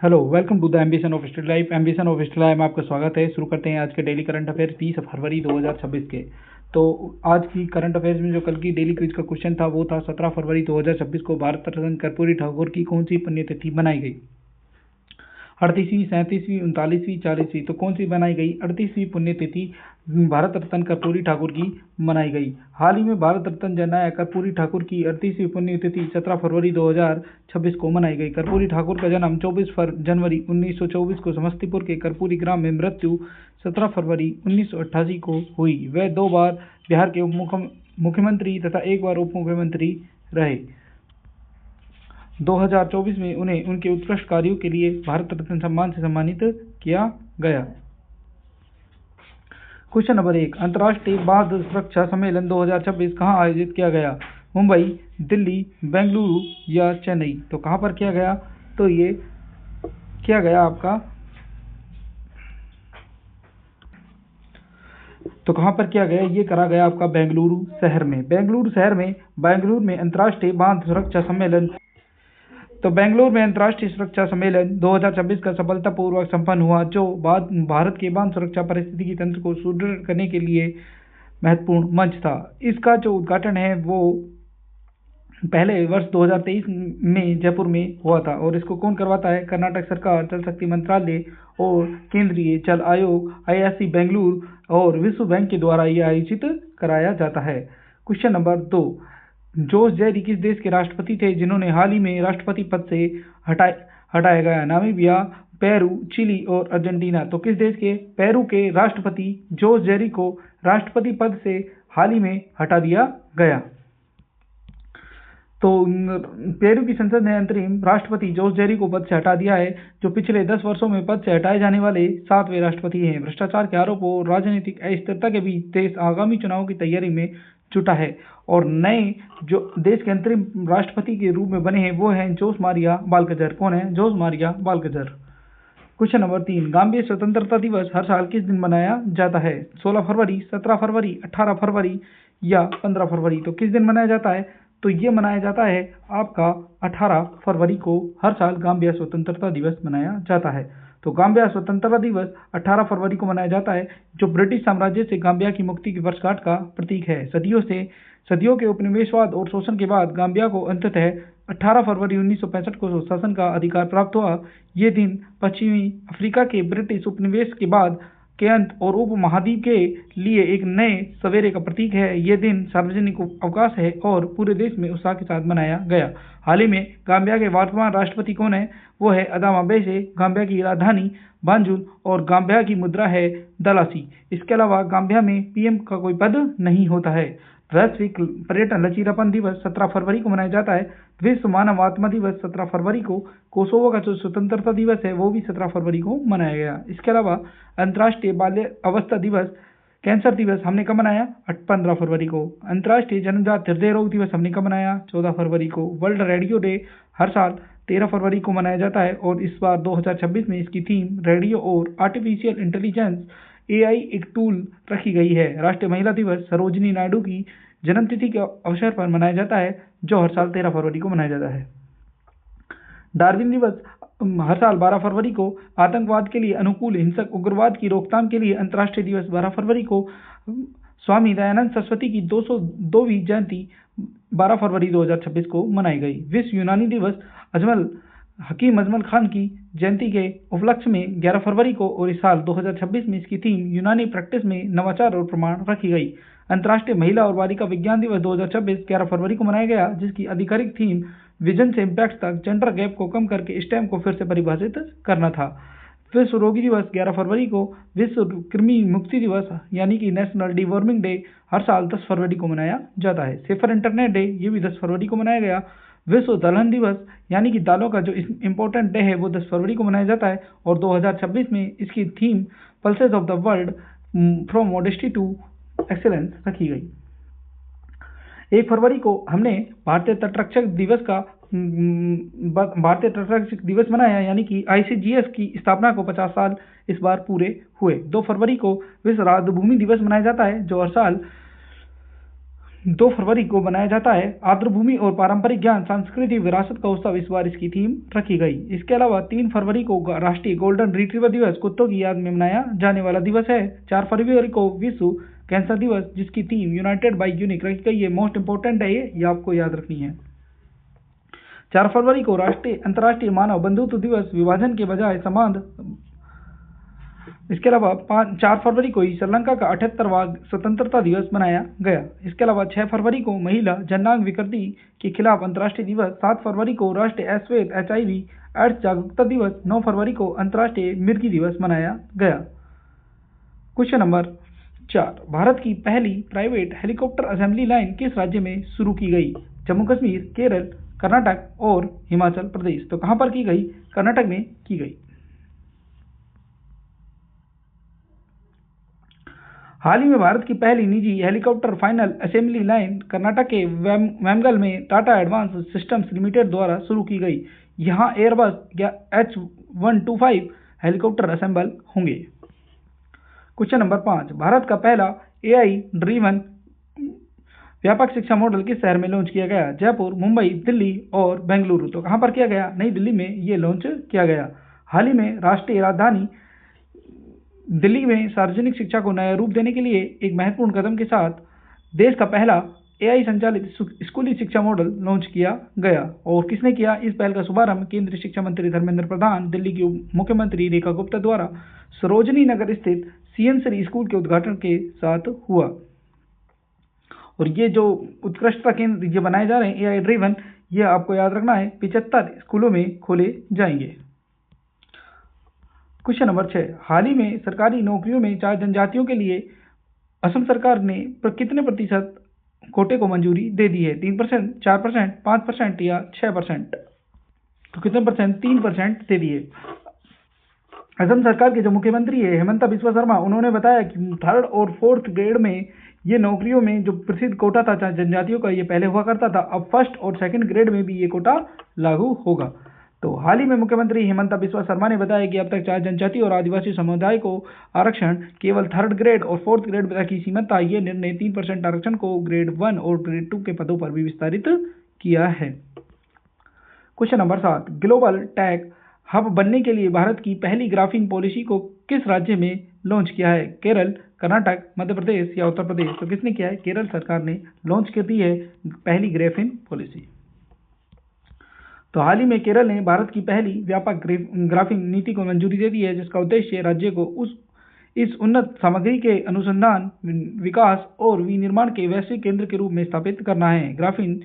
Hello, welcome to the ambition of study life. Ambition of study life में आपका स्वागत है। शुरू करते हैं आज के डेली करंट अफेयर 30 फरवरी 2026 के। तो आज की करंट अफेयर्स में जो कल की डेली क्विज का क्वेश्चन था वो था 17 फरवरी 2026 को भारत रत्न कर्पूरी ठाकुर की कौन सी पुण्यतिथि बनाई गई? 38वीं, 37वीं, 39वीं, 40वीं। तो कौन सी बनाई गई? 38वीं पुण्यतिथि भारत रत्न कर्पूरी ठाकुर की मनाई गई। हाल ही में भारत रत्न जननायक कर्पूरी ठाकुर की 38वीं पुण्यतिथि 17 फरवरी 2026 को मनाई गई। कर्पूरी ठाकुर का जन्म 24 जनवरी 1924 को समस्तीपुर के कर्पूरी ग्राम में, मृत्यु 17 फरवरी 1988 को हुई। वे 2 बार बिहार के मुख्यमंत्री तथा 1 बार उप मुख्यमंत्री रहे। 2024 में उन्हें उनके उत्कृष्ट कार्यों के लिए भारत रत्न सम्मान से सम्मानित किया गया। क्वेश्चन नंबर 1, अंतर्राष्ट्रीय बाघ सुरक्षा सम्मेलन 2026 कहाँ आयोजित किया गया? मुंबई, दिल्ली, बेंगलुरु या चेन्नई? तो कहाँ पर किया गया? तो ये किया गया आपका कहाँ पर किया गया? ये करा गया आपका बेंगलुरु शहर में। बेंगलुरु में अंतर्राष्ट्रीय बाघ सुरक्षा सम्मेलन 2026 का सफलतापूर्वक संपन्न हुआ, जो भारत के बाघ सुरक्षा पारिस्थितिकी तंत्र को सुदृढ़ करने के लिए महत्वपूर्ण मंच था। इसका जो उद्घाटन है वो पहले वर्ष 2023 में जयपुर में हुआ था और इसको कौन करवाता है? कर्नाटक सरकार, जल शक्ति मंत्रालय और केंद्रीय जल आयोग, IISc बेंगलुरु और विश्व बैंक के द्वारा यह आयोजित कराया जाता है। क्वेश्चन नंबर 2, जोस जेरी किस देश के राष्ट्रपति थे जिन्होंने हाल ही में राष्ट्रपति पद से हटाया गया? नामीबिया, पेरू, चिली और अर्जेंटीना। तो किस देश के? पेरू के राष्ट्रपति जोस जेरी को राष्ट्रपति पद से हाल ही में हटा दिया गया। तो पेरू की संसद ने अंतरिम राष्ट्रपति जोस जेरी को पद से हटा दिया है, जो पिछले 10 वर्षों में पद से हटाए जाने वाले 7वें राष्ट्रपति हैं। भ्रष्टाचार के आरोपों और राजनीतिक अस्थिरता के बीच देश आगामी चुनाव की तैयारी में जुटा है और नए जो देश के अंतरिम राष्ट्रपति के रूप में बने हैं वो हैं जोस मारिया बाल्कजर। कौन है? जोस मारिया बाल्कजर। क्वेश्चन नंबर 3, गाम्बिया स्वतंत्रता दिवस हर साल किस दिन मनाया जाता है? 16 फरवरी, 17 फरवरी, 18 फरवरी या 15 फरवरी? तो किस दिन मनाया जाता है? तो ये मनाया जाता है आपका 18 फरवरी को हर साल गाम्बिया स्वतंत्रता दिवस मनाया जाता है। तो गाम्बिया स्वतंत्रता दिवस 18 फरवरी को मनाया जाता है, जो ब्रिटिश साम्राज्य से गाम्बिया की मुक्ति की वर्षगांठ का प्रतीक है। सदियों के उपनिवेशवाद और शोषण के बाद गाम्बिया को अंततः 18 फरवरी 1965 को शासन का अधिकार प्राप्त हुआ। ये दिन पश्चिमी अफ्रीका के ब्रिटिश उपनिवेश के बाद के अंत और उपमहाद्वीप के लिए एक नए सवेरे का प्रतीक है। ये दिन सार्वजनिक अवकाश है और पूरे देश में उत्साह के साथ मनाया गया। हाल ही में गाम्बिया के वर्तमान राष्ट्रपति कौन है? वो है अदामा बेसे। गाम्बिया की राजधानी बांजुल और गाम्बिया की मुद्रा है दलासी। इसके अलावा गाम्बिया में PM का कोई पद नहीं होता है। वैश्विक पर्यटन लचीलापन दिवस 17 फरवरी को मनाया जाता है। विश्व मानव आत्मा दिवस 17 फरवरी को। कोसोवो का जो स्वतंत्रता दिवस है वो भी 17 फरवरी को मनाया गया। इसके अलावा अंतर्राष्ट्रीय बाल्य अवस्था दिवस, कैंसर दिवस हमने कब मनाया? 15 फरवरी को। अंतर्राष्ट्रीय जन्मजात हृदय रोग दिवस हमने कब मनाया? 14 फरवरी को। वर्ल्ड रेडियो डे हर साल 13 फरवरी को मनाया जाता है और इस बार 2026 में इसकी थीम रेडियो और आर्टिफिशियल इंटेलिजेंस AI एक टूल रखी गई है। राष्ट्रीय महिला दिवस सरोजिनी नायडू की जन्मतिथि के अवसर पर मनाया जाता है, जो हर साल 13 फरवरी को मनाया जाता है। डार्विन दिवस हर साल 12 फरवरी को। आतंकवाद के लिए अनुकूल हिंसक उग्रवाद की रोकथाम के लिए अंतर्राष्ट्रीय दिवस 12 फरवरी को। स्वामी दयानंद सरस्वती की 202वीं जयंती 12 फरवरी 2026 को मनाई गई। विश्व यूनानी दिवस हकीम अजमल खान की जयंती के उपलक्ष्य में 11 फरवरी को और इस साल 2026 में इसकी थीम यूनानी प्रैक्टिस में नवाचार और प्रमाण रखी गई। अंतर्राष्ट्रीय महिला और बालिका विज्ञान दिवस 2026 11 फरवरी को मनाया गया, जिसकी आधिकारिक थीम विजन से इम्पैक्ट तक जेंडर गैप को कम करके स्टेम को फिर से परिभाषित करना था। विश्व रोगी दिवस 11 फरवरी को। विश्व कृमि मुक्ति दिवस यानी कि नेशनल डिवॉर्मिंग डे हर साल 10 फरवरी को मनाया जाता है। सेफर इंटरनेट डे ये भी 10 फरवरी को मनाया गया। विश्व दलहन दिवस यानी कि दालों का जो इम्पोर्टेंट डे है वो 10 फरवरी को मनाया जाता है और 2026 में इसकी theme pulses of the world from modesty to excellence रखी गई। 1 फरवरी को हमने भारतीय तटरक्षक दिवस मनाया, यानी कि ICGS की स्थापना को 50 साल इस बार पूरे हुए। 2 फरवरी को विश्व राजभूमि दिवस मनाया जाता है, जो हर साल 2 फरवरी को बनाया जाता है। आर्द्रभूमि और पारंपरिक ज्ञान सांस्कृतिक विरासत का उत्सव इस बार इसकी थीम रखी गई। इसके अलावा 3 फरवरी को राष्ट्रीय गोल्डन रिट्रीवर दिवस कुत्तों की याद में मनाया जाने वाला दिवस है। 4 फरवरी को विश्व कैंसर दिवस जिसकी थीम यूनाइटेड बाय यूनिक रखी गई है। मोस्ट इंपोर्टेंट है ये आपको याद रखनी है। 4 फरवरी को अंतर्राष्ट्रीय मानव बंधुत्व दिवस विभाजन के बजाय समाध। इसके अलावा 4 फरवरी को ही श्रीलंका का 78वां स्वतंत्रता दिवस मनाया गया। इसके अलावा 6 फरवरी को महिला जननांग विकृति के खिलाफ अंतर्राष्ट्रीय दिवस। 7 फरवरी को राष्ट्रीय श्वेत HIV एड्स जागरूकता दिवस। 9 फरवरी को अंतर्राष्ट्रीय मिर्गी दिवस मनाया गया। क्वेश्चन नंबर 4, भारत की पहली प्राइवेट हेलीकॉप्टर असेंबली लाइन किस राज्य में शुरू की गई? जम्मू कश्मीर, केरल, कर्नाटक और हिमाचल प्रदेश। तो कहां पर की गई? कर्नाटक में की गई। हाल ही में भारत की पहली निजी helicopter final assembly line Karnataka के वेमगल में टाटा एडवांस सिस्टम्स लिमिटेड द्वारा शुरू की गई। यहां एयरबस H125 हेलीकॉप्टर असेंबल होंगे। क्वेश्चन नंबर 5, भारत का पहला AI ड्रीवन व्यापक शिक्षा मॉडल किस शहर में लॉन्च किया गया? जयपुर, मुंबई, दिल्ली और बेंगलुरु। तो कहां पर किया गया? नई दिल्ली में ये लॉन्च किया गया। हाल ही में राष्ट्रीय राजधानी दिल्ली में सार्वजनिक शिक्षा को नया रूप देने के लिए एक महत्वपूर्ण कदम के साथ देश का पहला AI संचालित स्कूली शिक्षा मॉडल लॉन्च किया गया। और किसने किया? इस पहल का शुभारंभ केंद्रीय शिक्षा मंत्री धर्मेंद्र प्रधान, दिल्ली की मुख्यमंत्री रेखा गुप्ता द्वारा सरोजनी नगर स्थित CN स्कूल के उद्घाटन के साथ हुआ। और ये जो उत्कृष्टता केंद्र ये बनाए जा रहे हैं AI ड्रीवन, ये आपको याद रखना है 75 स्कूलों में खोले जाएंगे। क्वेश्चन नंबर 6, हाल ही में सरकारी नौकरियों में 4 जनजातियों के लिए असम सरकार ने कितने प्रतिशत कोटे को मंजूरी दे दी है? 3%, 4%, 5% या 6%? तो कितने परसेंट? 3% दे दिए। असम सरकार के जो मुख्यमंत्री है हेमंता बिस्वा शर्मा, उन्होंने बताया कि 3rd और 4th ग्रेड में ये नौकरियों में जो प्रसिद्ध कोटा था जनजातियों का, ये पहले हुआ करता था। अब 1st और 2nd ग्रेड में भी ये कोटा लागू होगा। तो हाल ही में मुख्यमंत्री हेमंता बिस्वा शर्मा ने बताया कि अब तक 4 जनजाति और आदिवासी समुदाय को आरक्षण केवल 3rd ग्रेड और 4th ग्रेड तक ही सीमित था। ये निर्णय 3% आरक्षण को ग्रेड 1 और ग्रेड 2 के पदों पर भी विस्तारित किया है। Question number 7, global tech hub बनने के लिए भारत की पहली ग्राफीन पॉलिसी को किस राज्य में लॉन्च किया है? केरल, कर्नाटक, मध्य प्रदेश या उत्तर प्रदेश? तो किसने किया है? केरल सरकार ने लॉन्च कर दी है पहली ग्राफीन पॉलिसी। तो हाल ही में केरल ने भारत की पहली व्यापक ग्राफीन नीति को मंजूरी दे दी है, जिसका उद्देश्य राज्य को इस उन्नत सामग्री के अनुसंधान, विकास और विनिर्माण के वैश्विक केंद्र के रूप में स्थापित करना है। ग्राफीन,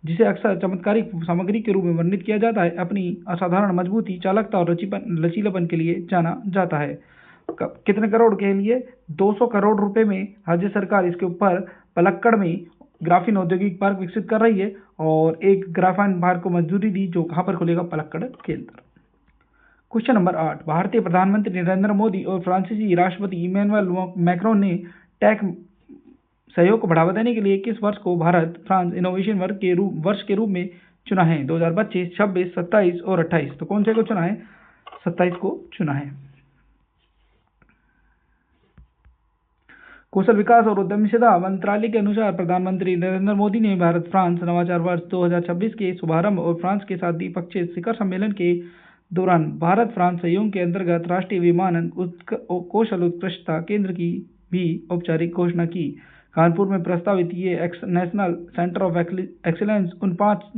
जिसे अक्सर चमत्कारिक सामग्री के रूप में वर्णित किया जाता है, अपनी असाधारण मजबूती, चालकता और लचीलापन के लिए जाना जाता है। कितने करोड़ के लिए? 200 करोड़ रुपए में राज्य सरकार इसके ऊपर पलक्कड़ में ग्राफीन औद्योगिक पार्क विकसित कर रही है और एक ग्राफीन पार्क को मंजूरी दी, जो कहां पर खुलेगा? पलक्कड़ के अंदर। क्वेश्चन नंबर 8, भारतीय प्रधानमंत्री नरेंद्र मोदी और फ्रांसीसी राष्ट्रपति इमैनुअल मैक्रोन ने टेक सहयोग को बढ़ावा देने के लिए किस वर्ष को भारत फ्रांस इनोवेशन वर्ष के रूप में चुना है? 2025, 26, 27 और 28? तो कौन से को चुना है? 27 को चुना है। कौशल विकास और उद्यमशीलता मंत्रालय के अनुसार प्रधानमंत्री नरेंद्र मोदी ने भारत फ्रांस नवाचार वर्ष 2026 के शुभारंभ और फ्रांस के साथ द्विपक्षीय शिखर सम्मेलन के दौरान भारत फ्रांस सहयोग के अंतर्गत राष्ट्रीय विमानन कौशल उत्कृष्टता केंद्र की भी औपचारिक घोषणा की। कानपुर में प्रस्तावित ये नेशनल सेंटर ऑफ एक्सीलेंस उन 5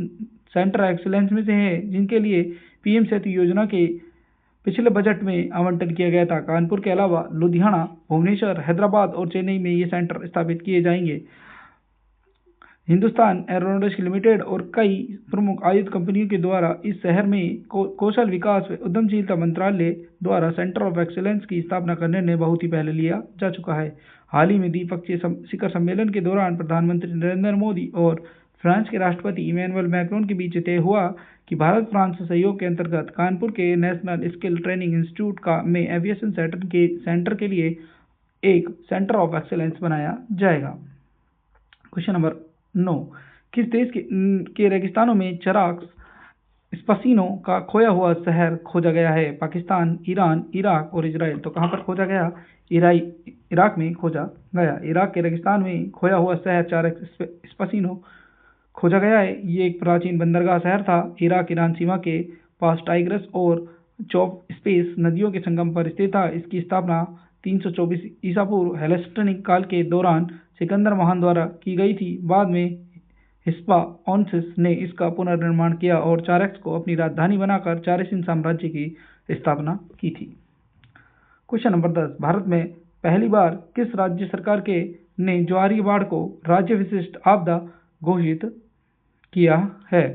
सेंटर एक्सीलेंस में से है जिनके लिए PM सेतु योजना के पिछले बजट में आवंटन किया गया था। कानपुर के अलावा लुधियाना, भुवनेश्वर, हैदराबाद और चेन्नई में ये सेंटर स्थापित किए जाएंगे। हिंदुस्तान एरोनॉटिक्स लिमिटेड और कई प्रमुख आयुध कंपनियों के द्वारा इस शहर में कौशल विकास व उद्यमशीलता मंत्रालय द्वारा सेंटर ऑफ एक्सीलेंस की स्थापना का निर्णय बहुत ही पहले लिया जा चुका है। हाल ही में द्विपक्षीय शिखर सम्मेलन के दौरान प्रधानमंत्री नरेंद्र मोदी और फ्रांस के राष्ट्रपति इमैनुअल मैक्रोन के बीच तय हुआ कि भारत फ्रांस सहयोग के अंतर्गत कानपुर के नेशनल स्किल ट्रेनिंग इंस्टीट्यूट में एविएशन सेंटर के लिए एक सेंटर ऑफ एक्सीलेंस बनाया जाएगा। क्वेश्चन नंबर 9, किस देश के रेगिस्तानों में चराग स्पसिनो का खोया हुआ शहर खोजा गया है? पाकिस्तान, ईरान, इराक और इजराइल। तो कहाँ पर खोजा गया? इराक में खोजा गया। इराक के रेगिस्तान में खोया हुआ शहर चारक स्पसिनो खोजा गया है। ये एक प्राचीन बंदरगाह शहर था। इराक ईरान सीमा के पास टाइग्रस और चॉप स्पेस नदियों के संगम पर स्थित था। इसकी स्थापना 324 ईसा पूर्व हेलेस्टिनिक काल के दौरान सिकंदर महान द्वारा की गई थी। बाद में हिस्पाओनियंस ने इसका पुनर्निर्माण किया और चारक्स को अपनी राजधानी बनाकर चारसिन साम्राज्य की स्थापना की थी। क्वेश्चन नंबर 10, भारत में पहली बार किस राज्य सरकार के ने ज्वारी बाढ़ को राज्य विशिष्ट आपदा घोषित किया है?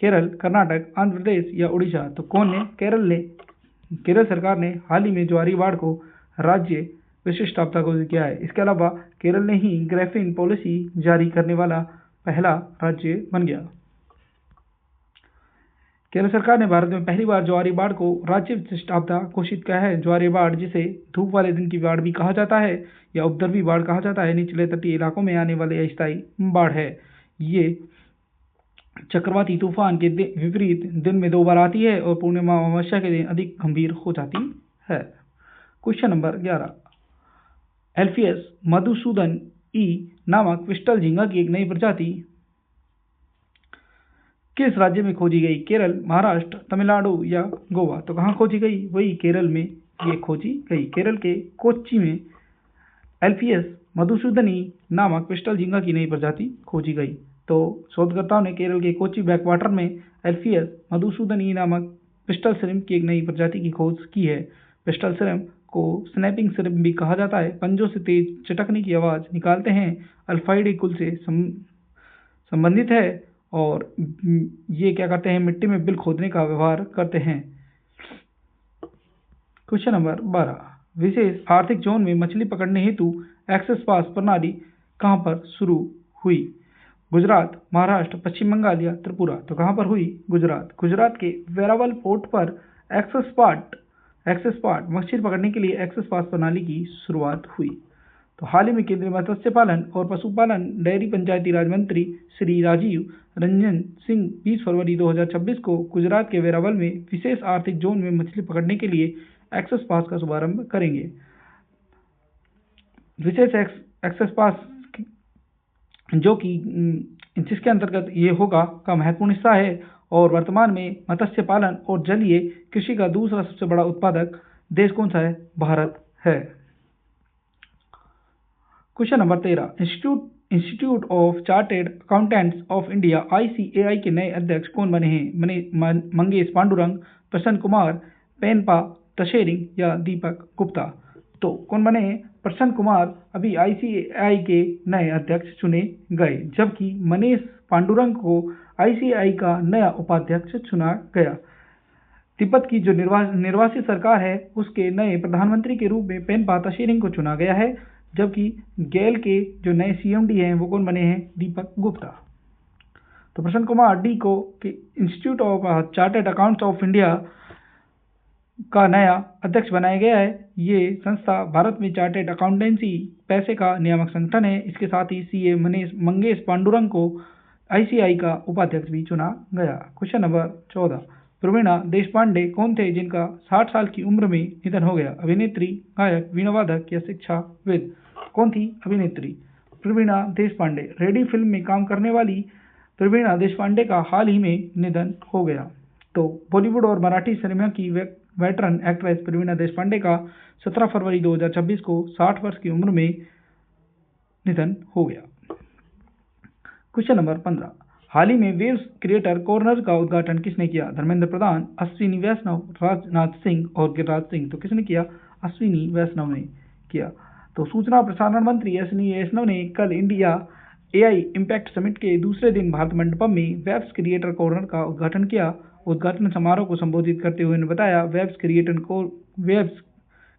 केरल, कर्नाटक, आंध्र प्रदेश या उड़ीसा। तो कौन ने? केरल सरकार ने हाल ही में ज्वारी बाढ़ को राज्य विशिष्ट आपदा घोषित किया है। इसके अलावा केरल ने ही ग्राफिन पॉलिसी जारी करने वाला पहला राज्य बन गया। केरल सरकार ने भारत में पहली बार ज्वारी बाढ़ को राज्य विशिष्ट आपदा घोषित किया है। ज्वारी बाढ़, जिसे धूप वाले दिन की बाढ़ भी कहा जाता है या उपद्रवी बाढ़ कहा जाता है, निचले तटीय इलाकों में आने वाले अस्थायी बाढ़ है। ये चक्रवाती तूफान के विपरीत दिन में 2 बार आती है और पूर्णिमा अमावस्या के दिन अधिक गंभीर हो जाती है। क्वेश्चन नंबर 11, एल्फियस मधुसूदन ई नामक क्रिस्टल झींगा की एक नई प्रजाति किस राज्य में खोजी गई? केरल, महाराष्ट्र, तमिलनाडु या गोवा। तो कहाँ खोजी गई? वही केरल में ये खोजी गई। केरल के कोच्चि में एल्फियस मधुसूदनी नामक क्रिस्टल झींगा की नई प्रजाति खोजी गई। तो शोधकर्ताओं ने केरल के कोच्चि बैकवाटर में एल्फियस मधुसूदनी नामक क्रिस्टल श्रिम्प की एक नई प्रजाति की खोज की है। क्रिस्टल श्रिम्प को स्नैपिंग श्रिम्प भी कहा जाता है। पंजों से तेज चटकने की आवाज निकालते हैं। अल्फाइडी कुल से संबंधित है और ये क्या करते हैं? मिट्टी में बिल खोदने का व्यवहार करते हैं। क्वेश्चन नंबर 12, विशेष आर्थिक जोन में मछली पकड़ने हेतु एक्सेस पास प्रणाली कहाँ पर शुरू हुई? गुजरात, महाराष्ट्र, पश्चिम बंगाल या त्रिपुरा। तो कहाँ पर हुई? गुजरात। गुजरात के वेरावल पोर्ट पर एक्सेस पास मछली पकड़ने के लिए एक्सेस पास प्रणाली की शुरुआत हुई। तो हाल ही में केंद्रीय मत्स्य पालन और पशुपालन डेयरी पंचायती राज मंत्री श्री राजीव रंजन सिंह 20 फरवरी 2026 को गुजरात के वेरावल में विशेष आर्थिक जोन में मछली पकड़ने के लिए एक्सेस पास का शुभारंभ करेंगे। विशेष एक्सेस पास जो कि जिसके अंतर्गत ये होगा का महत्वपूर्ण हिस्सा है और वर्तमान में मत्स्य पालन और जलीय कृषि का दूसरा सबसे बड़ा उत्पादक देश कौन सा है? भारत है। Question number 13, institute of chartered accountants of India ICAI के नए अध्यक्ष कौन बने हैं? मंगेश पांडुरंग, प्रसन्न कुमार, पेनपा तशेरिंग या दीपक गुप्ता। तो कौन बने हैं? प्रसन्न कुमार अभी ICAI के नए अध्यक्ष चुने गए, जबकि मनीष पांडुरंग को ICAI का नया उपाध्यक्ष चुना गया। तिब्बत की जो निर्वासित सरकार है उसके नए प्रधानमंत्री के रूप में पेनपा तशेरिंग को चुना गया है, जबकि गेल के जो नए CMD हैं वो कौन बने हैं? दीपक गुप्ता। तो प्रसन्न कुमार डी को institute of chartered accounts of India का नया अध्यक्ष बनाया गया है। ये संस्था भारत में चार्टर्ड अकाउंटेंसी पैसे का नियामक संगठन है। इसके साथ ही CA मंगेश पांडुरंग को ICAI का उपाध्यक्ष भी चुना गया। क्वेश्चन नंबर 14, प्रवीणा देशपांडे कौन थे जिनका 60 साल की उम्र में निधन हो गया? अभिनेत्री, गायक, वीणावादक या शिक्षाविद। कौन थी? अभिनेत्री प्रवीणा देशपांडे। रेडी फिल्म में काम करने वाली प्रवीणा देशपांडे का हाल ही में निधन हो गया। तो बॉलीवुड और मराठी सिनेमा की वेटरन एक्ट्रेस प्रवीणा देशपांडे का 17 फरवरी 2026 को 60 वर्ष की उम्र में निधन हो गया। क्वेश्चन नंबर 15, हाल ही में वेव्स क्रिएटर कॉर्नर का उद्घाटन किसने किया? धर्मेंद्र प्रधान, अश्विनी वैष्णव, राजनाथ सिंह और गिरिराज सिंह। तो किसने किया? अश्विनी वैष्णव ने किया। तो सूचना और प्रसारण मंत्री अश्विनी वैष्णव ने कल इंडिया AI इम्पैक्ट समिट के दूसरे दिन भारत मंडपम में वेब्स क्रिएटर कॉर्नर का उद्घाटन किया। उद्घाटन समारोह को संबोधित करते हुए उन्होंने बताया, वेब्स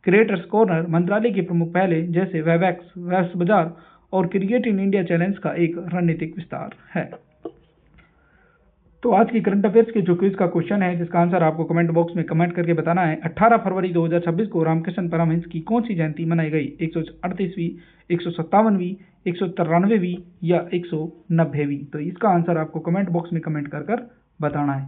क्रिएटर्स कॉर्नर मंत्रालय की प्रमुख पहले जैसे वेबएक्स, वेब्स बाजार और क्रिएट इन इंडिया चैलेंज का एक रणनीतिक विस्तार है। तो आज की करंट अफेयर्स के जो क्विज का क्वेश्चन है जिसका आंसर आपको कमेंट बॉक्स में कमेंट करके बताना है, 18 फरवरी 2026 को रामकृष्ण परमहंस की कौन सी जयंती मनाई गई? 138वीं, 157वीं, 193वीं या 190वीं। तो इसका आंसर आपको कमेंट बॉक्स में कमेंट कर बताना है।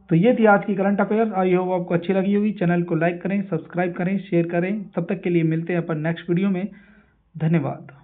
तो ये थी आज की करंट अफेयर। आई होप आपको अच्छी लगी होगी। चैनल को लाइक करें, सब्सक्राइब करें, शेयर करें। तब तक के लिए मिलते हैं अपन नेक्स्ट वीडियो में। धन्यवाद।